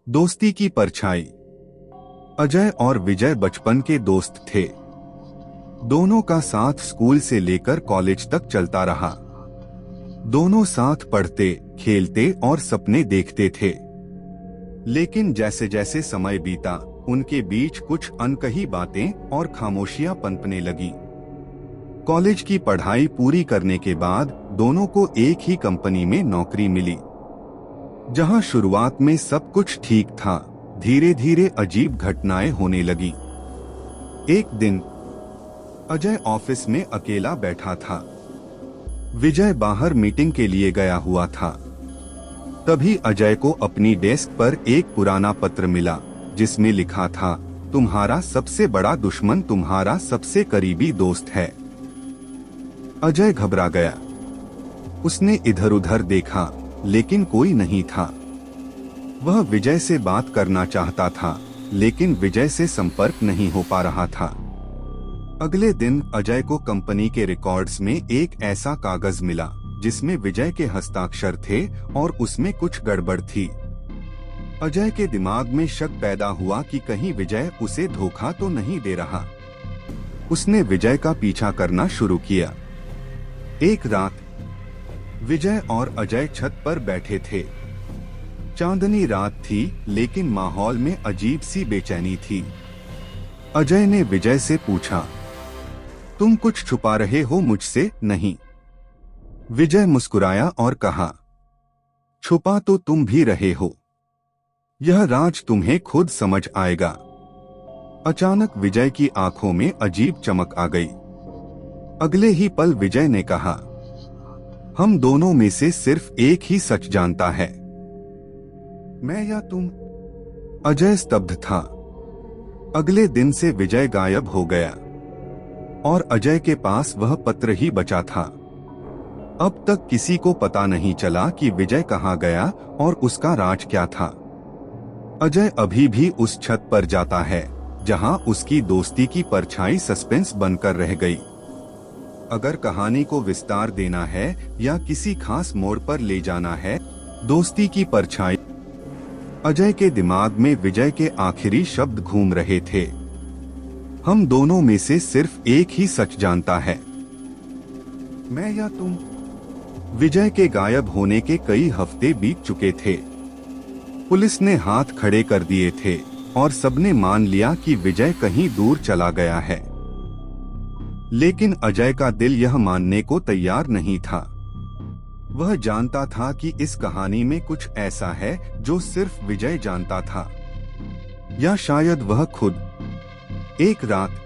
दोस्ती की परछाई। अजय और विजय बचपन के दोस्त थे। दोनों का साथ स्कूल से लेकर कॉलेज तक चलता रहा। दोनों साथ पढ़ते, खेलते और सपने देखते थे। लेकिन जैसे जैसे समय बीता, उनके बीच कुछ अनकही बातें और खामोशियां पनपने लगी। कॉलेज की पढ़ाई पूरी करने के बाद दोनों को एक ही कंपनी में नौकरी मिली। जहां शुरुआत में सब कुछ ठीक था, धीरे धीरे अजीब घटनाएं होने लगी। एक दिन अजय ऑफिस में अकेला बैठा था। विजय बाहर मीटिंग के लिए गया हुआ था। तभी अजय को अपनी डेस्क पर एक पुराना पत्र मिला, जिसमें लिखा था, तुम्हारा सबसे बड़ा दुश्मन तुम्हारा सबसे करीबी दोस्त है। अजय घबरा गया। उसने इधर उधर देखा, लेकिन कोई नहीं था। वह विजय से बात करना चाहता था, लेकिन विजय से संपर्क नहीं हो पा रहा था। अगले दिन अजय को कंपनी के रिकॉर्ड्स में एक ऐसा कागज मिला, जिसमें विजय के हस्ताक्षर थे और उसमें कुछ गड़बड़ थी। अजय के दिमाग में शक पैदा हुआ कि कहीं विजय उसे धोखा तो नहीं दे रहा। उसने विजय का पीछा करना शुरू किया। एक रात विजय और अजय छत पर बैठे थे। चांदनी रात थी, लेकिन माहौल में अजीब सी बेचैनी थी। अजय ने विजय से पूछा, तुम कुछ छुपा रहे हो मुझसे? नहीं। विजय मुस्कुराया और कहा, छुपा तो तुम भी रहे हो। यह राज तुम्हें खुद समझ आएगा। अचानक विजय की आंखों में अजीब चमक आ गई। अगले ही पल विजय ने कहा, हम दोनों में से सिर्फ एक ही सच जानता है, मैं या तुम। अजय स्तब्ध था। अगले दिन से विजय गायब हो गया और अजय के पास वह पत्र ही बचा था। अब तक किसी को पता नहीं चला कि विजय कहाँ गया और उसका राज क्या था। अजय अभी भी उस छत पर जाता है, जहां उसकी दोस्ती की परछाई सस्पेंस बनकर रह गई। अगर कहानी को विस्तार देना है या किसी खास मोड़ पर ले जाना है, दोस्ती की परछाई। अजय के दिमाग में विजय के आखिरी शब्द घूम रहे थे, हम दोनों में से सिर्फ एक ही सच जानता है, मैं या तुम। विजय के गायब होने के कई हफ्ते बीत चुके थे। पुलिस ने हाथ खड़े कर दिए थे और सबने मान लिया कि विजय कहीं दूर चला गया है। लेकिन अजय का दिल यह मानने को तैयार नहीं था। वह जानता था कि इस कहानी में कुछ ऐसा है जो सिर्फ विजय जानता था, या शायद वह खुद। एक रात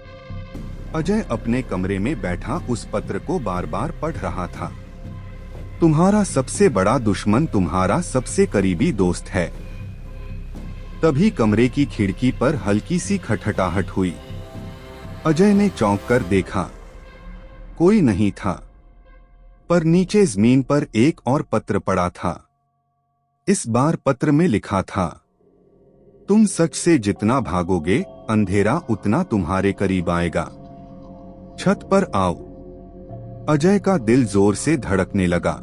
अजय अपने कमरे में बैठा उस पत्र को बार बार पढ़ रहा था। तुम्हारा सबसे बड़ा दुश्मन तुम्हारा सबसे करीबी दोस्त है। तभी कमरे की खिड़की पर हल्की सी खटखटाहट हुई। अजय ने चौंक कर देखा, कोई नहीं था, पर नीचे जमीन पर एक और पत्र पड़ा था। इस बार पत्र में लिखा था, तुम सच से जितना भागोगे, अंधेरा उतना तुम्हारे करीब आएगा। छत पर आओ। अजय का दिल जोर से धड़कने लगा।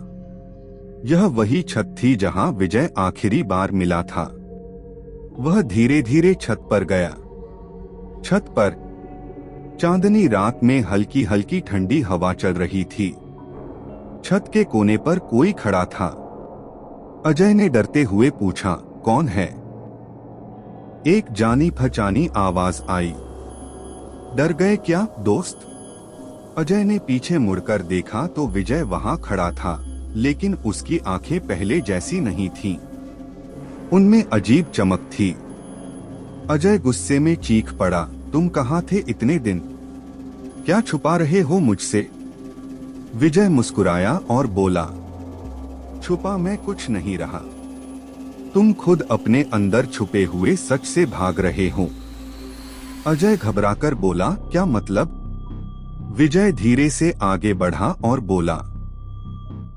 यह वही छत थी जहां विजय आखिरी बार मिला था। वह धीरे धीरे छत पर गया। छत पर चांदनी रात में हल्की हल्की ठंडी हवा चल रही थी। छत के कोने पर कोई खड़ा था। अजय ने डरते हुए पूछा, कौन है? एक जानी पहचानी आवाज आई। डर गए क्या दोस्त? अजय ने पीछे मुड़कर देखा तो विजय वहां खड़ा था, लेकिन उसकी आंखें पहले जैसी नहीं थीं। उनमें अजीब चमक थी। अजय गुस्से में चीख पड़ा, तुम कहाँ थे इतने दिन? क्या छुपा रहे हो मुझसे? विजय मुस्कुराया और बोला, छुपा मैं कुछ नहीं रहा। तुम खुद अपने अंदर छुपे हुए सच से भाग रहे हो। अजय घबराकर बोला, क्या मतलब? विजय धीरे से आगे बढ़ा और बोला,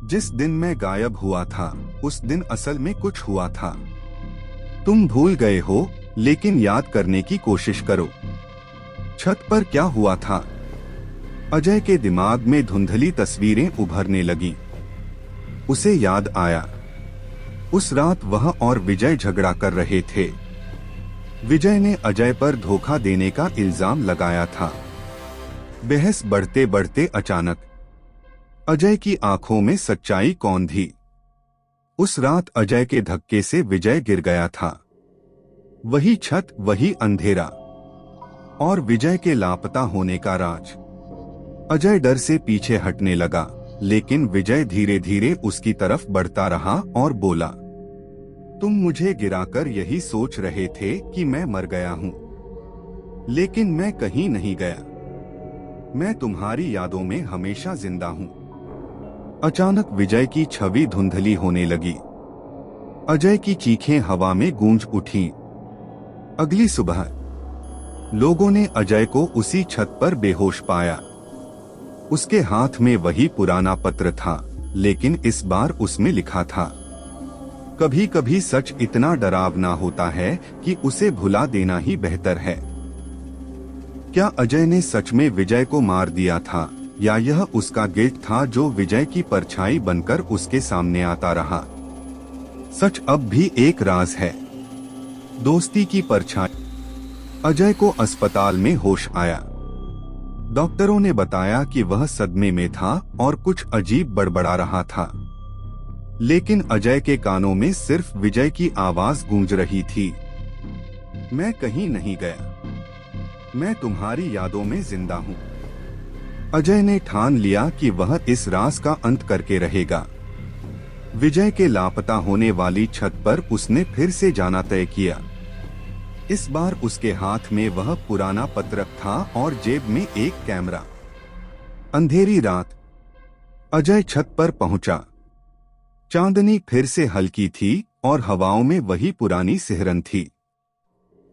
जिस दिन मैं गायब हुआ था, उस दिन असल में कुछ हुआ था। तुम भूल गए हो, लेकिन याद करने की कोशिश करो। छत पर क्या हुआ था? अजय के दिमाग में धुंधली तस्वीरें उभरने लगीं। उसे याद आया, उस रात वह और विजय झगड़ा कर रहे थे। विजय ने अजय पर धोखा देने का इल्जाम लगाया था। बहस बढ़ते बढ़ते अचानक अजय की आंखों में सच्चाई कौंध दी। उस रात अजय के धक्के से विजय गिर गया था। वही छत, वही अंधेरा और विजय के लापता होने का राज। अजय डर से पीछे हटने लगा, लेकिन विजय धीरे धीरे उसकी तरफ बढ़ता रहा और बोला, तुम मुझे गिराकर यही सोच रहे थे कि मैं मर गया हूं, लेकिन मैं कहीं नहीं गया। मैं तुम्हारी यादों में हमेशा जिंदा हूं। अचानक विजय की छवि धुंधली होने लगी। अजय की चीखें हवा में गूंज उठीं। अगली सुबह लोगों ने अजय को उसी छत पर बेहोश पाया। उसके हाथ में वही पुराना पत्र था, लेकिन इस बार उसमें लिखा था, कभी कभी सच इतना डरावना होता है कि उसे भुला देना ही बेहतर है। क्या अजय ने सच में विजय को मार दिया था, या यह उसका गिल्ट था जो विजय की परछाई बनकर उसके सामने आता रहा? सच अब भी एक राज है। दोस्ती की परछाई। अजय को अस्पताल में होश आया। डॉक्टरों ने बताया कि वह सदमे में था और कुछ अजीब बड़बड़ा रहा था, लेकिन अजय के कानों में सिर्फ विजय की आवाज गूंज रही थी, मैं कहीं नहीं गया, मैं तुम्हारी यादों में जिंदा हूं। अजय ने ठान लिया कि वह इस राज का अंत करके रहेगा। विजय के लापता होने वाली छत पर उसने फिर से जाना तय किया। इस बार उसके हाथ में वह पुराना पत्रक था और जेब में एक कैमरा। अंधेरी रात। अजय छत पर पहुंचा। चांदनी फिर से हल्की थी और हवाओं में वही पुरानी सिहरन थी।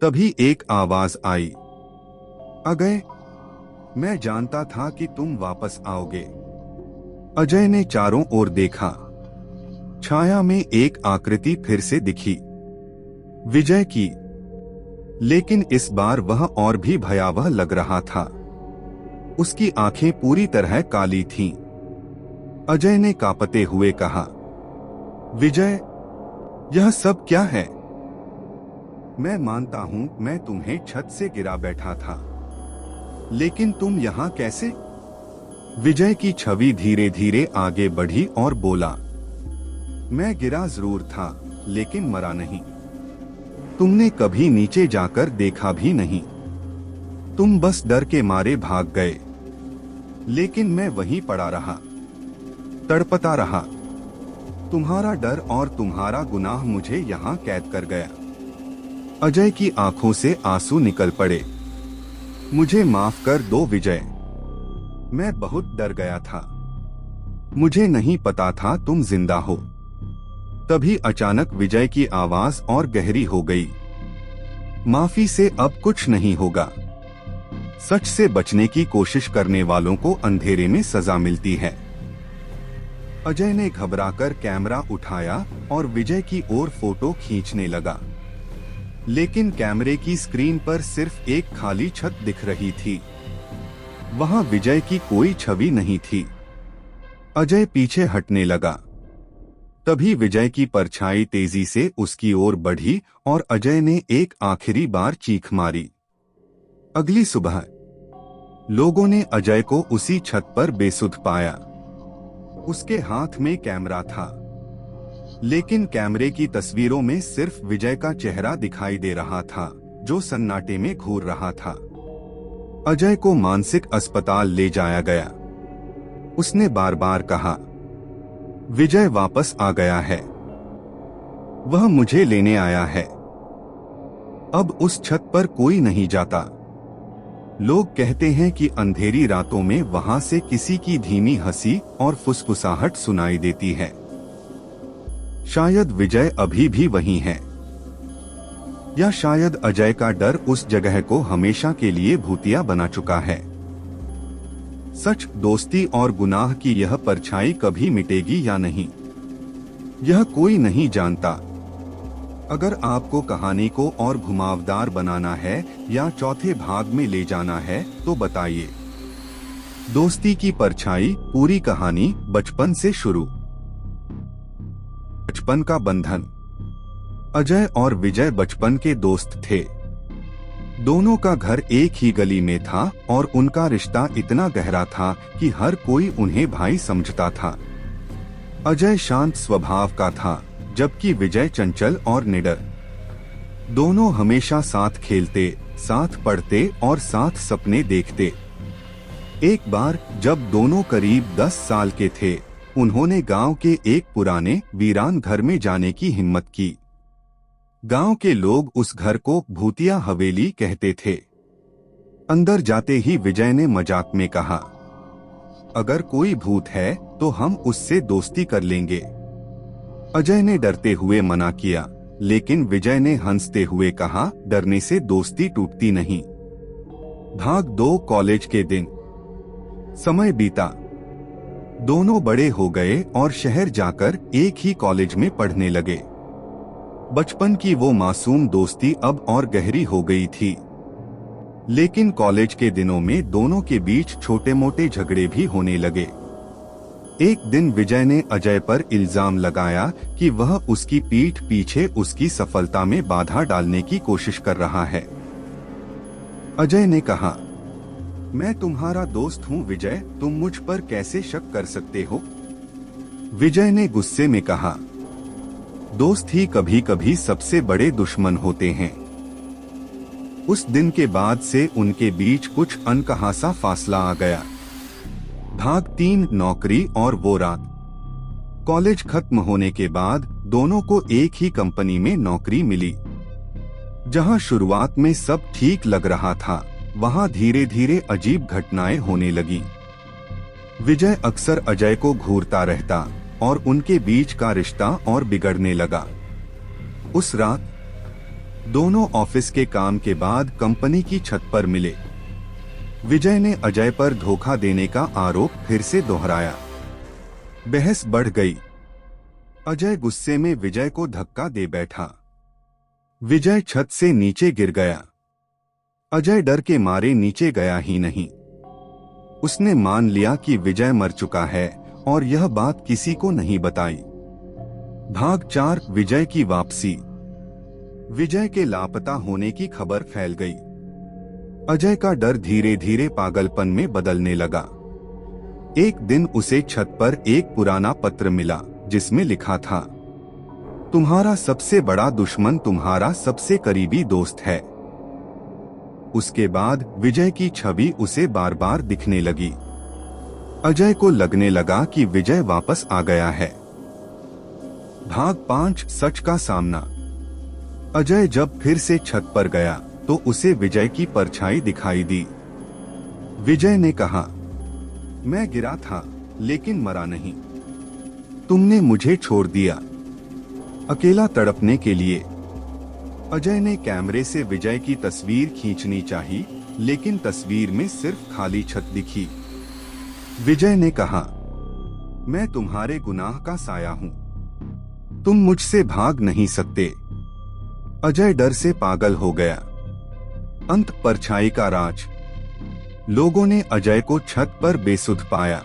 तभी एक आवाज आई, अजय, मैं जानता था कि तुम वापस आओगे। अजय ने चारों ओर देखा। छाया में एक आकृति फिर से दिखी, विजय की, लेकिन इस बार वह और भी भयावह लग रहा था। उसकी आंखें पूरी तरह काली थीं। अजय ने कांपते हुए कहा, विजय, यह सब क्या है? मैं मानता हूं मैं तुम्हें छत से गिरा बैठा था, लेकिन तुम यहां कैसे? विजय की छवि धीरे धीरे आगे बढ़ी और बोला, मैं गिरा जरूर था, लेकिन मरा नहीं। तुमने कभी नीचे जाकर देखा भी नहीं। तुम बस डर के मारे भाग गए, लेकिन मैं वहीं पड़ा रहा, तड़पता रहा। तुम्हारा डर और तुम्हारा गुनाह मुझे यहां कैद कर गया। अजय की आंखों से आंसू निकल पड़े। मुझे माफ कर दो विजय, मैं बहुत डर गया था। मुझे नहीं पता था तुम जिंदा हो। तभी अचानक विजय की आवाज और गहरी हो गई, माफी से अब कुछ नहीं होगा। सच से बचने की कोशिश करने वालों को अंधेरे में सजा मिलती है। अजय ने घबराकर कैमरा उठाया और विजय की ओर फोटो खींचने लगा, लेकिन कैमरे की स्क्रीन पर सिर्फ एक खाली छत दिख रही थी। वहां विजय की कोई छवि नहीं थी। अजय पीछे हटने लगा। तभी विजय की परछाई तेजी से उसकी ओर बढ़ी और अजय ने एक आखिरी बार चीख मारी। अगली सुबह लोगों ने अजय को उसी छत पर बेसुध पाया। उसके हाथ में कैमरा था, लेकिन कैमरे की तस्वीरों में सिर्फ विजय का चेहरा दिखाई दे रहा था, जो सन्नाटे में घूर रहा था। अजय को मानसिक अस्पताल ले जाया गया। उसने बार बार कहा, विजय वापस आ गया है, वह मुझे लेने आया है। अब उस छत पर कोई नहीं जाता। लोग कहते हैं कि अंधेरी रातों में वहां से किसी की धीमी हंसी और फुसफुसाहट सुनाई देती है। शायद विजय अभी भी वहीं है, या शायद अजय का डर उस जगह को हमेशा के लिए भूतिया बना चुका है। सच, दोस्ती और गुनाह की यह परछाई कभी मिटेगी या नहीं, यह कोई नहीं जानता। अगर आपको कहानी को और घुमावदार बनाना है या चौथे भाग में ले जाना है तो बताइए। दोस्ती की परछाई पूरी कहानी बचपन से शुरू। बचपन का बंधन। अजय और विजय बचपन के दोस्त थे। दोनों का घर एक ही गली में था और उनका रिश्ता इतना गहरा था कि हर कोई उन्हें भाई समझता था। अजय शांत स्वभाव का था, जबकि विजय चंचल और निडर। दोनों हमेशा साथ खेलते, साथ पढ़ते और साथ सपने देखते। एक बार जब दोनों करीब 10 साल के थे, उन्होंने गांव के एक पुराने वीरान घर में जाने की हिम्मत की। गांव के लोग उस घर को भूतिया हवेली कहते थे। अंदर जाते ही विजय ने मजाक में कहा, अगर कोई भूत है तो हम उससे दोस्ती कर लेंगे। अजय ने डरते हुए मना किया, लेकिन विजय ने हंसते हुए कहा, डरने से दोस्ती टूटती नहीं। भाग 2 कॉलेज के दिन। समय बीता। दोनों बड़े हो गए और शहर जाकर एक ही कॉलेज में पढ़ने लगे। बचपन की वो मासूम दोस्ती अब और गहरी हो गई थी। लेकिन कॉलेज के दिनों में दोनों के बीच छोटे मोटे झगड़े भी होने लगे। एक दिन विजय ने अजय पर इल्जाम लगाया कि वह उसकी पीठ पीछे उसकी सफलता में बाधा डालने की कोशिश कर रहा है। अजय ने कहा, मैं तुम्हारा दोस्त हूँ विजय, तुम मुझ पर कैसे शक कर सकते हो? विजय ने गुस्से में कहा, दोस्त ही कभी कभी सबसे बड़े दुश्मन होते हैं। उस दिन के बाद से उनके बीच कुछ अनकहा सा फासला आ गया। भाग 3 नौकरी और वो रात। कॉलेज खत्म होने के बाद दोनों को एक ही कंपनी में नौकरी मिली। जहां शुरुआत में सब ठीक लग रहा था, वहां धीरे धीरे अजीब घटनाएं होने लगी। विजय अक्सर अजय को घूरता रहता और उनके बीच का रिश्ता और बिगड़ने लगा। उस रात दोनों ऑफिस के काम के बाद कंपनी की छत पर मिले। विजय ने अजय पर धोखा देने का आरोप फिर से दोहराया। बहस बढ़ गई। अजय गुस्से में विजय को धक्का दे बैठा। विजय छत से नीचे गिर गया। अजय डर के मारे नीचे गया ही नहीं। उसने मान लिया कि विजय मर चुका है और यह बात किसी को नहीं बताई। भाग 4 विजय की वापसी। विजय के लापता होने की खबर फैल गई। अजय का डर धीरे धीरे पागलपन में बदलने लगा। एक दिन उसे छत पर एक पुराना पत्र मिला, जिसमें लिखा था, तुम्हारा सबसे बड़ा दुश्मन तुम्हारा सबसे करीबी दोस्त है। उसके बाद विजय की छवि उसे बार बार दिखने लगी। अजय को लगने लगा कि विजय वापस आ गया है। भाग 5 सच का सामना। अजय जब फिर से छत पर गया तो उसे विजय की परछाई दिखाई दी। विजय ने कहा, मैं गिरा था लेकिन मरा नहीं। तुमने मुझे छोड़ दिया अकेला तड़पने के लिए। अजय ने कैमरे से विजय की तस्वीर खींचनी चाही, लेकिन तस्वीर में सिर्फ खाली छत दिखी। विजय ने कहा, मैं तुम्हारे गुनाह का साया हूं, तुम मुझसे भाग नहीं सकते। अजय डर से पागल हो गया। अंत परछाई का राज। लोगों ने अजय को छत पर बेसुध पाया।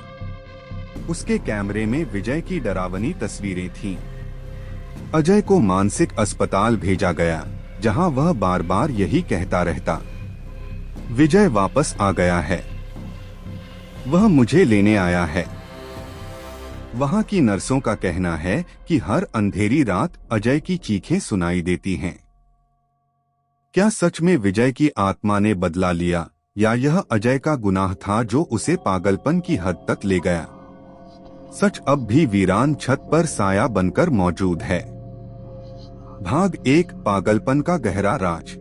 उसके कैमरे में विजय की डरावनी तस्वीरें थीं। अजय को मानसिक अस्पताल भेजा गया, जहां वह बार बार यही कहता रहता, विजय वापस आ गया है, वह मुझे लेने आया है। वहां की नर्सों का कहना है कि हर अंधेरी रात अजय की चीखें सुनाई देती हैं। क्या सच में विजय की आत्मा ने बदला लिया, या यह अजय का गुनाह था जो उसे पागलपन की हद तक ले गया? सच अब भी वीरान छत पर साया बनकर मौजूद है। भाग 1 पागलपन का गहरा राज।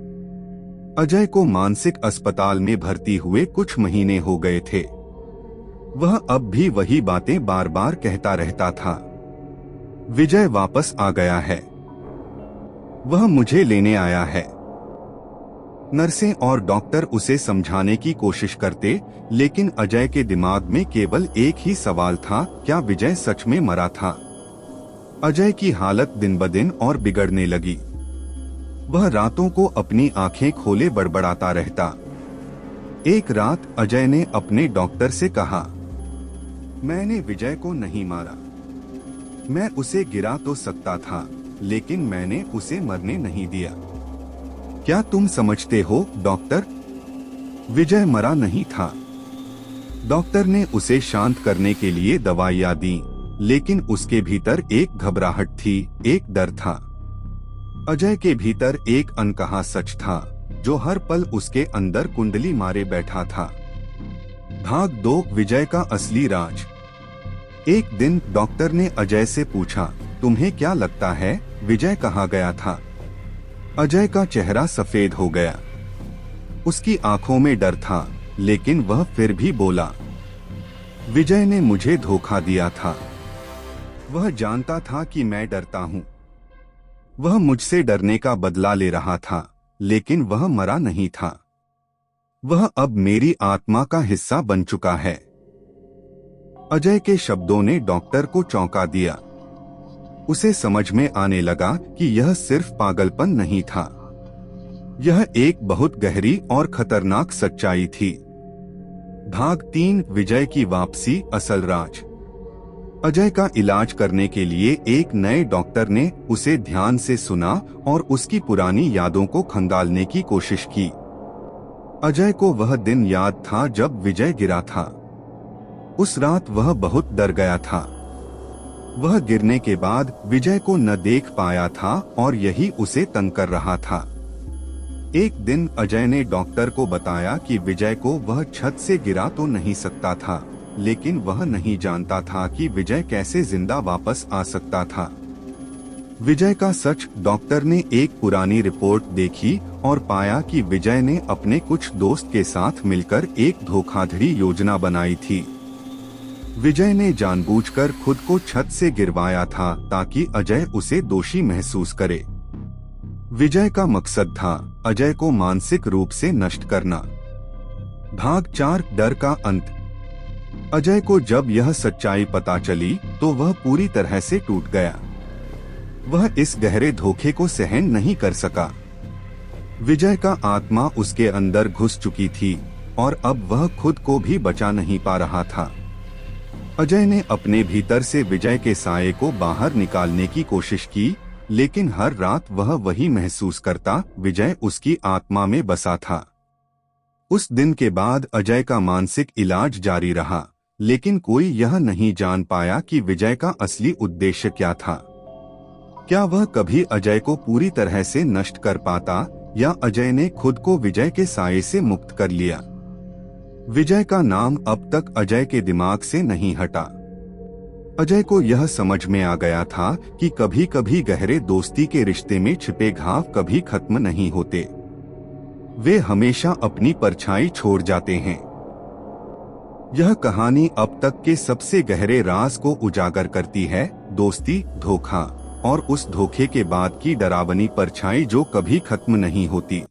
अजय को मानसिक अस्पताल में भर्ती हुए कुछ महीने हो गए थे। वह अब भी वही बातें बार बार कहता रहता था, विजय वापस आ गया है, वह मुझे लेने आया है। नर्सें और डॉक्टर उसे समझाने की कोशिश करते, लेकिन अजय के दिमाग में केवल एक ही सवाल था, क्या विजय सच में मरा था? अजय की हालत दिन ब दिन और बिगड़ने लगी। वह रातों को अपनी आंखें खोले बड़बड़ाता रहता। एक रात अजय ने अपने डॉक्टर से कहा, मैंने विजय को नहीं मारा, मैं उसे गिरा तो सकता था, लेकिन मैंने उसे मरने नहीं दिया। क्या तुम समझते हो डॉक्टर? विजय मरा नहीं था। डॉक्टर ने उसे शांत करने के लिए दवाइयां दी, लेकिन उसके भीतर एक घबराहट थी, एक डर था। अजय के भीतर एक अनकहा सच था जो हर पल उसके अंदर कुंडली मारे बैठा था। भाग 2, विजय का असली राज। एक दिन डॉक्टर ने अजय से पूछा, तुम्हें क्या लगता है विजय कहाँ गया था? अजय का चेहरा सफेद हो गया। उसकी आंखों में डर था, लेकिन वह फिर भी बोला, विजय ने मुझे धोखा दिया था। वह जानता था कि मैं डरता हूँ। वह मुझसे डरने का बदला ले रहा था, लेकिन वह मरा नहीं था। वह अब मेरी आत्मा का हिस्सा बन चुका है। अजय के शब्दों ने डॉक्टर को चौंका दिया। उसे समझ में आने लगा कि यह सिर्फ पागलपन नहीं था, यह एक बहुत गहरी और खतरनाक सच्चाई थी। भाग 3, विजय की वापसी, असल राज। अजय का इलाज करने के लिए एक नए डॉक्टर ने उसे ध्यान से सुना और उसकी पुरानी यादों को खंगालने की कोशिश की। अजय को वह दिन याद था जब विजय गिरा था। उस रात वह बहुत डर गया था। वह गिरने के बाद विजय को न देख पाया था और यही उसे तंग कर रहा था। एक दिन अजय ने डॉक्टर को बताया कि विजय को वह छत से गिरा तो नहीं सकता था, लेकिन वह नहीं जानता था कि विजय कैसे जिंदा वापस आ सकता था। विजय का सच। डॉक्टर ने एक पुरानी रिपोर्ट देखी और पाया कि विजय ने अपने कुछ दोस्त के साथ मिलकर एक धोखाधड़ी योजना बनाई थी। विजय ने जानबूझकर खुद को छत से गिरवाया था ताकि अजय उसे दोषी महसूस करे। विजय का मकसद था अजय को मानसिक रूप से नष्ट करना। भाग 4, डर का अंत। अजय को जब यह सच्चाई पता चली तो वह पूरी तरह से टूट गया। वह इस गहरे धोखे को सहन नहीं कर सका। विजय का आत्मा उसके अंदर घुस चुकी थी और अब वह खुद को भी बचा नहीं पा रहा था। अजय ने अपने भीतर से विजय के साये को बाहर निकालने की कोशिश की, लेकिन हर रात वह वही महसूस करता, विजय उसकी आत्मा में बसा था। उस दिन के बाद अजय का मानसिक इलाज जारी रहा, लेकिन कोई यह नहीं जान पाया कि विजय का असली उद्देश्य क्या था। क्या वह कभी अजय को पूरी तरह से नष्ट कर पाता, या अजय ने खुद को विजय के साये से मुक्त कर लिया? विजय का नाम अब तक अजय के दिमाग से नहीं हटा। अजय को यह समझ में आ गया था कि कभी कभी गहरे दोस्ती के रिश्ते में छिपे घाव कभी खत्म नहीं होते, वे हमेशा अपनी परछाई छोड़ जाते हैं। यह कहानी अब तक के सबसे गहरे राज को उजागर करती है, दोस्ती, धोखा और उस धोखे के बाद की डरावनी परछाई जो कभी खत्म नहीं होती।